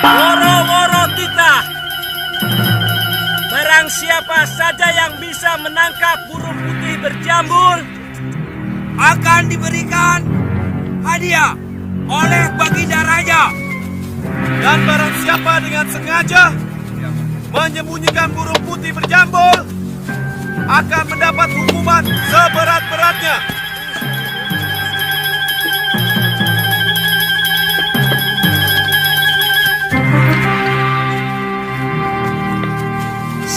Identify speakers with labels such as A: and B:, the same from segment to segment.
A: Woro-woro titah. Barang siapa saja yang bisa menangkap burung putih berjambul
B: akan diberikan hadiah oleh Baginda Raja.
C: Dan barang siapa dengan sengaja menyembunyikan burung putih berjambul akan mendapat hukuman seberat-beratnya.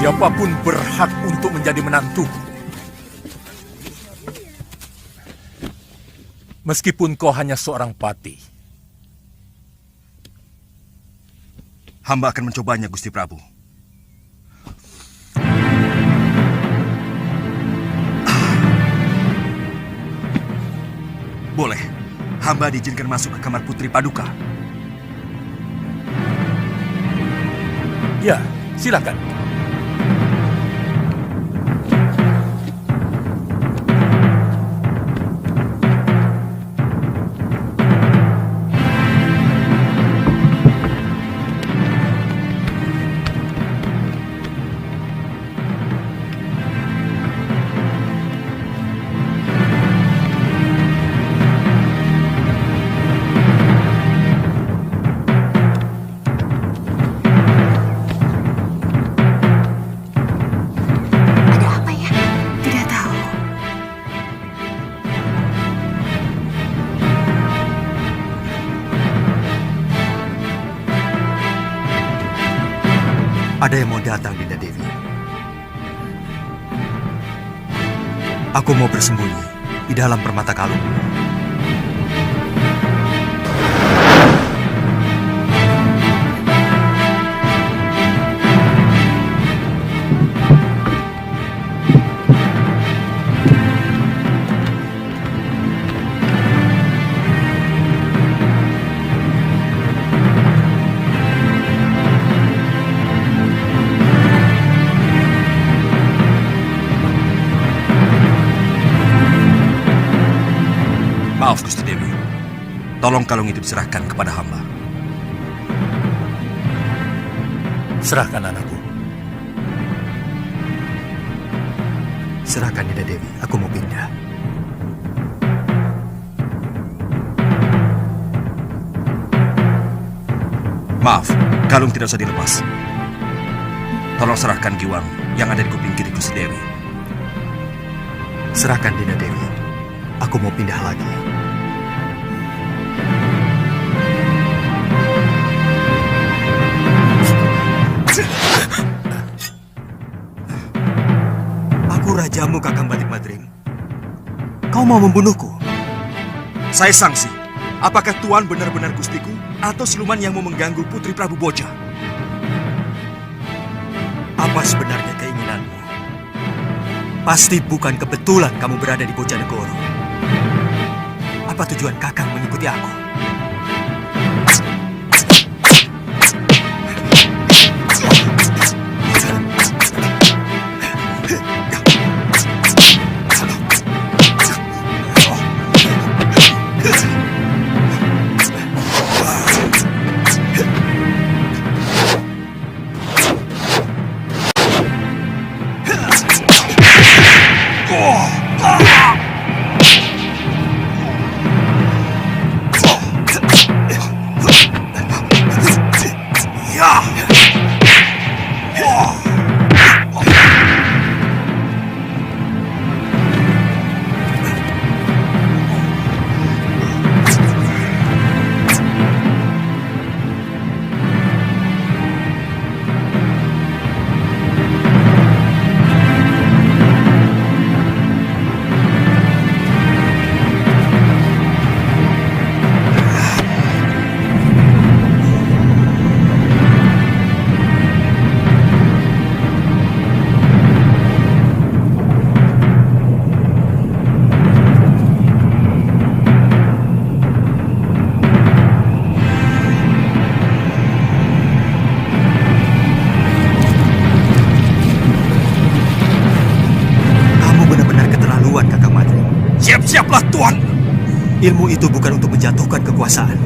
D: Siapapun berhak untuk menjadi menantu. Meskipun kau hanya seorang patih.
E: Hamba akan mencobanya, Gusti Prabu. Boleh. Hamba diizinkan masuk ke kamar Putri Paduka.
D: Ya, silakan.
E: Ada yang mau datang, Dinda Dewi. Aku mau bersembunyi di dalam permata kalung. Maaf, Gusti Dewi. Tolong kalung itu diserahkan kepada hamba.
D: Serahkan anakku.
E: Serahkan, Dinda Dewi. Aku mau pindah. Maaf, kalung tidak usah dilepas. Tolong serahkan giwang yang ada di kuping kiri Gusti Dewi. Serahkan, Dinda Dewi. Aku mau pindah lagi. Aku rajamu, Kakang Batik Madrim. Kau mau membunuhku? Saya sangsi. Apakah Tuan benar-benar gustiku atau siluman yang mau mengganggu Putri Prabu Boja? Apa sebenarnya keinginanmu? Pasti bukan kebetulan kamu berada di Bojanegoro. Apa tujuan Kakang mengikuti aku? Siap-siaplah, Tuan. Ilmu itu bukan untuk menjatuhkan kekuasaan.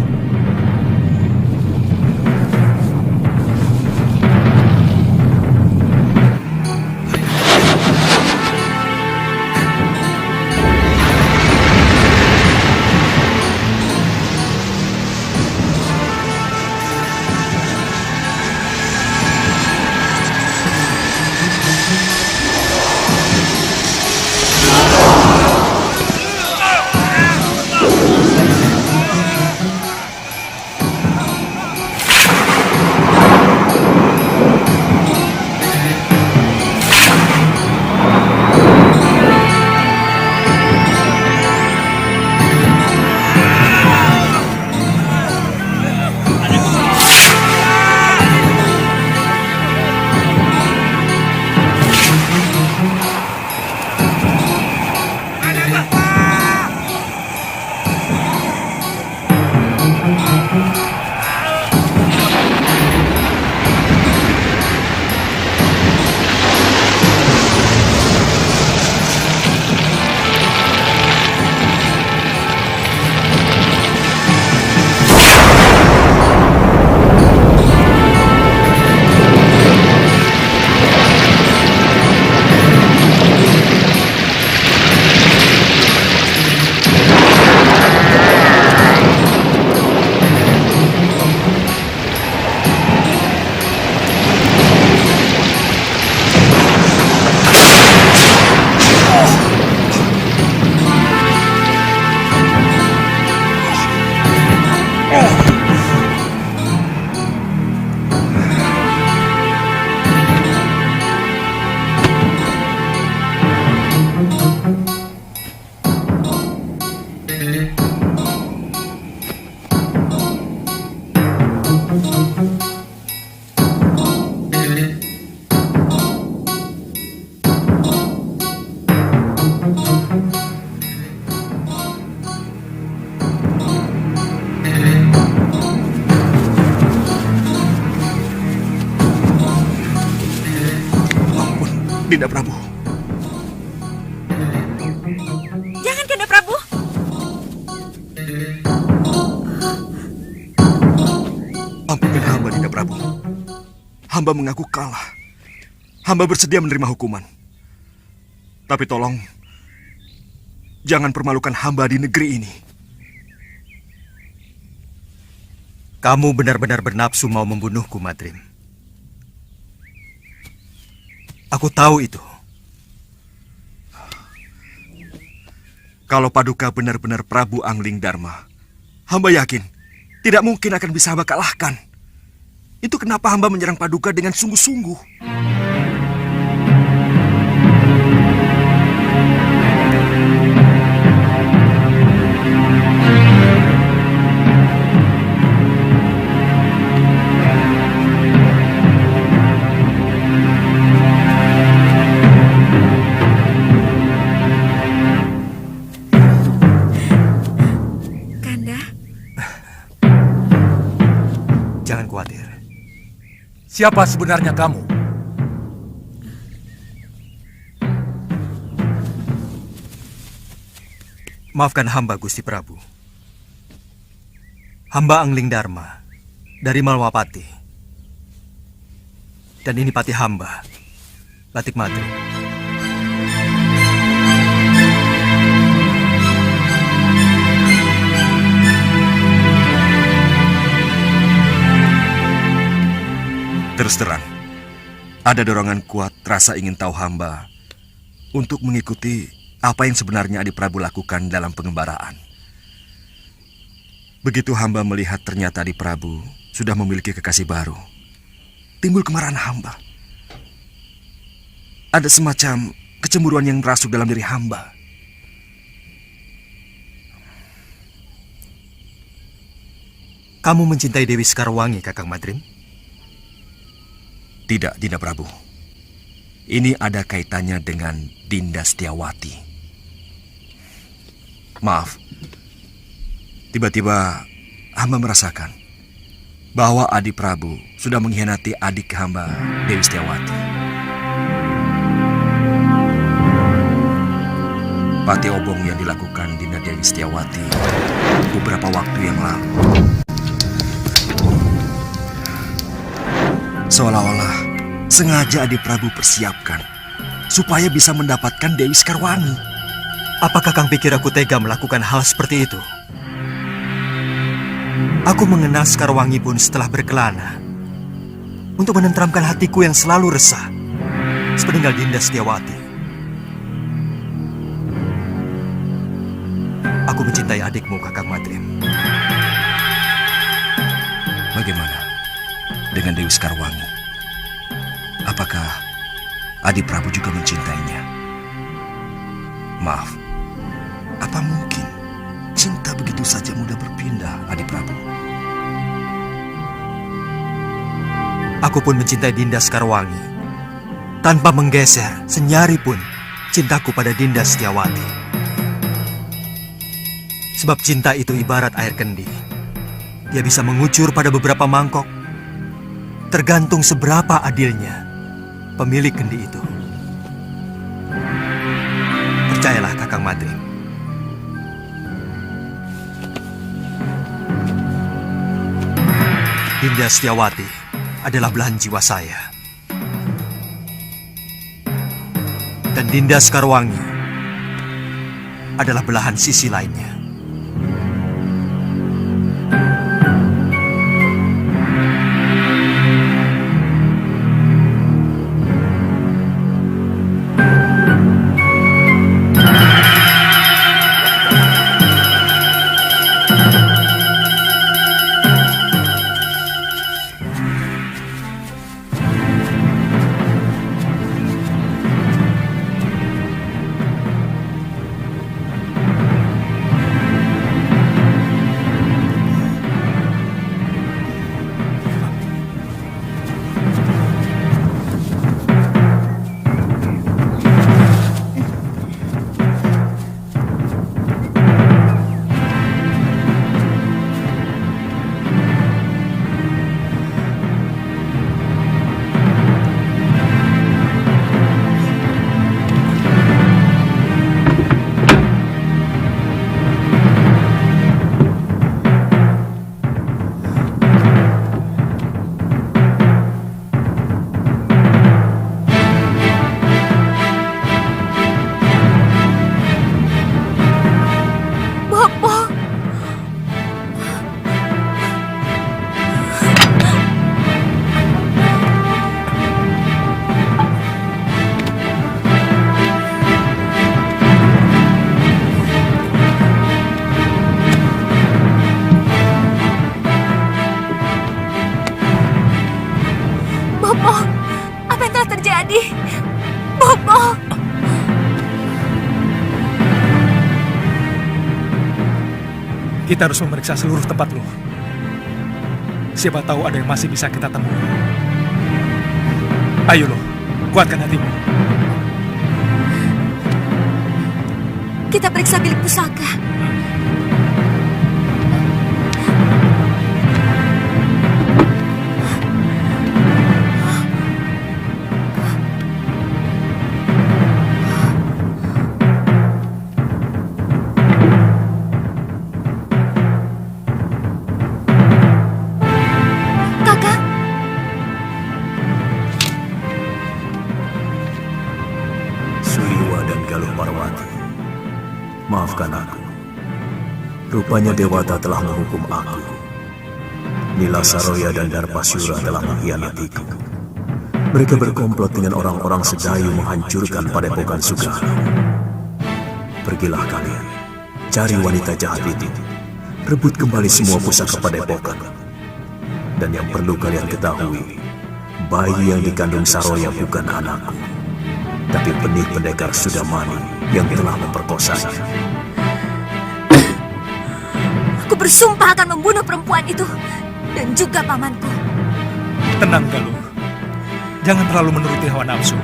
E: Dinda Prabu.
F: Jangan, Kanda Prabu.
E: Ampuni hamba, Dinda Prabu. Hamba mengaku kalah. Hamba bersedia menerima hukuman. Tapi tolong, jangan permalukan hamba di negeri ini.
G: Kamu benar-benar bernafsu mau membunuhku, Madrim. Aku tahu itu.
E: Kalau Paduka benar-benar Prabu Angling Dharma, hamba yakin tidak mungkin akan bisa hamba kalahkan. Itu kenapa hamba menyerang Paduka dengan sungguh-sungguh.
F: Kanda,
G: Jangan khawatir.
D: Siapa sebenarnya kamu?
G: Maafkan hamba, Gusti Prabu. Hamba Angling Dharma dari Malwapati. Dan ini pati hamba, Latik Madrim.
E: Terus terang, ada dorongan kuat rasa ingin tahu hamba untuk mengikuti apa yang sebenarnya Adi Prabu lakukan dalam pengembaraan. Begitu hamba melihat ternyata Adi Prabu sudah memiliki kekasih baru, timbul kemarahan hamba. Ada semacam kecemburuan yang merasuk dalam diri hamba.
G: Kamu mencintai Dewi Sekarwangi, Kakang Madrim?
E: Tidak, Dinda Prabu. Ini ada kaitannya dengan Dinda Setiawati. Maaf, tiba-tiba hamba merasakan bahwa Adi Prabu sudah mengkhianati adik hamba, Dewi Setiawati. Pati obong yang dilakukan Dinda Dewi Setiawati beberapa waktu yang lalu, seolah-olah sengaja Adi Prabu persiapkan supaya bisa mendapatkan Dewi Sekarwangi.
G: Apakah Kang pikir aku tega melakukan hal seperti itu? Aku mengenal Sekarwangi pun setelah berkelana untuk menenteramkan hatiku yang selalu resah sepeninggal Dinda Setiawati. Aku mencintai adikmu, Kakang Madrim.
E: Bagaimana dengan Dewi Sekarwangi? Apakah Adi Prabu juga mencintainya? Maaf, apa mungkin cinta begitu saja mudah berpindah, Adi Prabu?
G: Aku pun mencintai Dinda Sekarwangi tanpa menggeser senyari pun cintaku pada Dinda Setiawati. Sebab cinta itu ibarat air kendi. Dia bisa mengucur pada beberapa mangkok, tergantung seberapa adilnya pemilik kendi itu. Percayalah, Kakang Madrim. Dinda Setiawati adalah belahan jiwa saya. Dan Dinda Sekarwangi adalah belahan sisi lainnya.
F: Bopo, apa yang telah terjadi? Bopo.
D: Kita harus memeriksa seluruh tempat lu. Siapa tahu ada yang masih bisa kita temui. Ayo lo, kuatkan hatimu.
F: Kita periksa bilik pusaka. Kakak,
H: Suliwa dan Galuh Parwati, maafkan aku. Rupanya Dewata telah menghukum aku. Nila Saroya dan Darpasyura telah mengkhianatiku. Mereka berkomplot dengan orang-orang Sedayu menghancurkan Padepokan Sugara. Pergilah kalian, cari wanita jahat itu. Rebut kembali semua pusaka Padepokan. Dan yang perlu kalian ketahui, bayi yang dikandung Saroya bukan anakku, tapi benih pendekar Sudamani yang telah memperkosanya.
F: aku bersumpah akan membunuh perempuan itu dan juga pamanku.
D: Tenang, Galuh. Jangan terlalu menuruti hawa nafsu.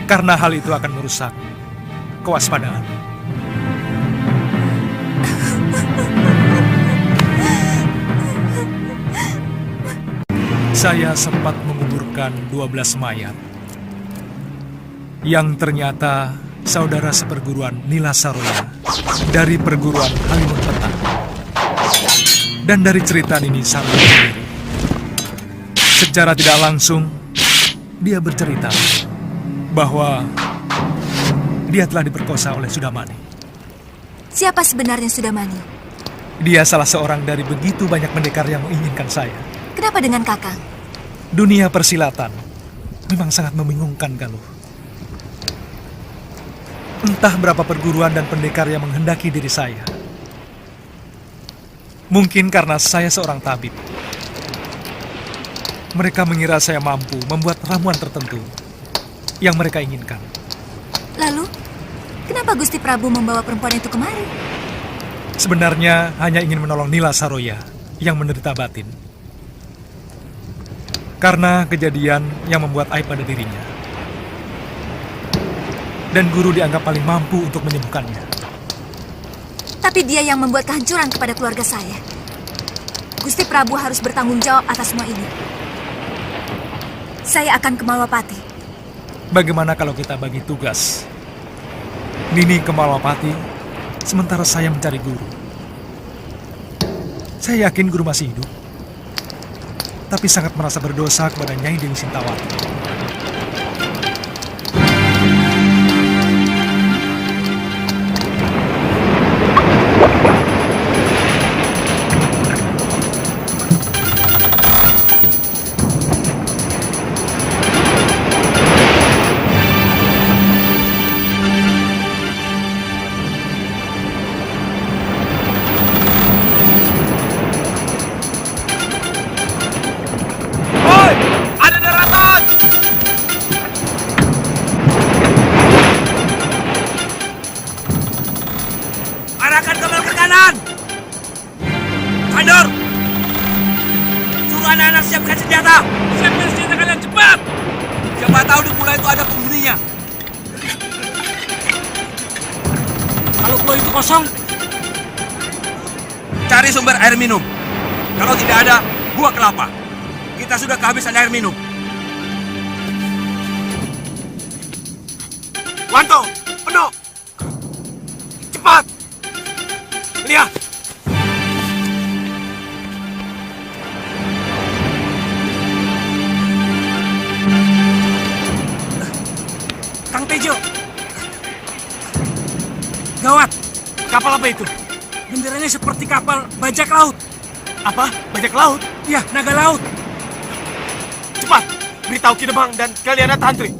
D: Karena hal itu akan merusak kewaspadaan. Saya sempat menguburkan 12 mayat yang ternyata saudara seperguruan Nila Saroya dari perguruan Halimun Petang. Dan dari cerita Nini Saroya sendiri, secara tidak langsung dia bercerita bahwa dia telah diperkosa oleh Sudamani.
F: Siapa sebenarnya Sudamani?
D: Dia salah seorang dari begitu banyak pendekar yang menginginkan saya.
F: Kenapa dengan Kakang?
D: Dunia persilatan memang sangat membingungkan, Galuh. Entah berapa perguruan dan pendekar yang menghendaki diri saya. Mungkin karena saya seorang tabib. Mereka mengira saya mampu membuat ramuan tertentu yang mereka inginkan.
F: Lalu, kenapa Gusti Prabu membawa perempuan itu kemari?
D: Sebenarnya hanya ingin menolong Nila Saroya yang menderita batin. Karena kejadian yang membuat aib pada dirinya. Dan guru dianggap paling mampu untuk menyembuhkannya.
F: Tapi dia yang membuat kehancuran kepada keluarga saya. Gusti Prabu harus bertanggung jawab atas semua ini. Saya akan ke Malwapati.
D: Bagaimana kalau kita bagi tugas? Nini ke Malwapati, sementara saya mencari guru. Saya yakin guru masih hidup, tapi sangat merasa berdosa kepada Nyai Dewi Sintawati.
B: Arahkan kapal ke kanan. Mandor, suruh anak-anak siapkan senjata.
A: Siapkan senjata kalian cepat!
B: Siapa tahu di pulau itu ada penghuninya.
A: Kalau pulau itu kosong,
B: Cari sumber air minum. Kalau tidak ada, buah kelapa. Kita sudah kehabisan air minum.
C: Wanto, penuh. Cepat. Lihat.
A: Kang Tejo. Gawat,
C: Kapal apa itu?
A: benderanya seperti kapal bajak laut.
C: Apa? Bajak laut?
A: Ya, naga laut.
C: Cepat. Beritahu Kidemang dan kalian Tantri.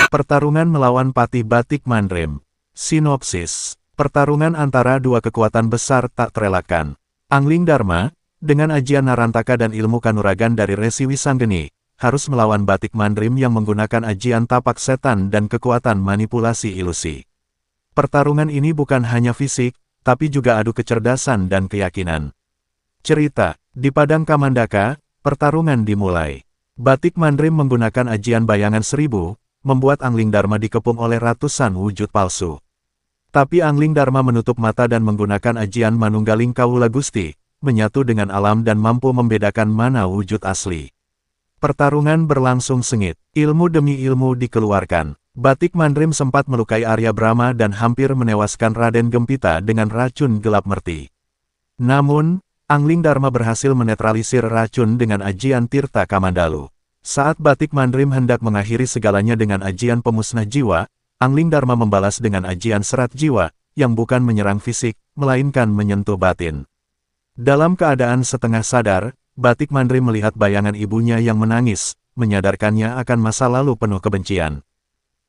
I: Pertarungan melawan Patih Batik Mandrem. Sinopsis. Pertarungan antara dua kekuatan besar tak terelakkan. Angling Dharma, dengan ajian Narantaka dan ilmu kanuragan dari Resi Wisanggeni, harus melawan Batik Mandrim yang menggunakan ajian tapak setan dan kekuatan manipulasi ilusi. Pertarungan ini bukan hanya fisik, tapi juga adu kecerdasan dan keyakinan. Cerita, di Padang Kamandaka, pertarungan dimulai. Batik Mandrim menggunakan ajian bayangan 1000, membuat Angling Dharma dikepung oleh ratusan wujud palsu. Tapi Angling Dharma menutup mata dan menggunakan ajian Manunggaling Kawula Gusti, menyatu dengan alam dan mampu membedakan mana wujud asli. Pertarungan berlangsung sengit, ilmu demi ilmu dikeluarkan. Batik Mandrim sempat melukai Arya Brahma dan hampir menewaskan Raden Gempita dengan racun gelap merti. Namun, Angling Dharma berhasil menetralisir racun dengan ajian Tirta Kamandalu. Saat Batik Mandrim hendak mengakhiri segalanya dengan ajian pemusnah jiwa, Angling Dharma membalas dengan ajian serat jiwa, yang bukan menyerang fisik, melainkan menyentuh batin. Dalam keadaan setengah sadar, Batik Mandrim melihat bayangan ibunya yang menangis, menyadarkannya akan masa lalu penuh kebencian.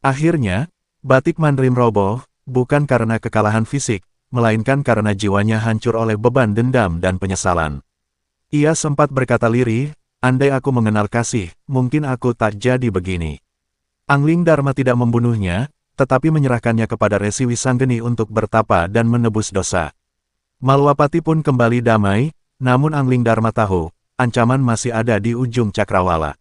I: Akhirnya, Batik Mandrim roboh, bukan karena kekalahan fisik, melainkan karena jiwanya hancur oleh beban dendam dan penyesalan. Ia sempat berkata lirih, andai aku mengenal kasih, mungkin aku tak jadi begini. Angling Dharma tidak membunuhnya, tetapi menyerahkannya kepada Resi Wisanggeni untuk bertapa dan menebus dosa. Malwapati pun kembali damai, namun Angling Dharma tahu, ancaman masih ada di ujung cakrawala.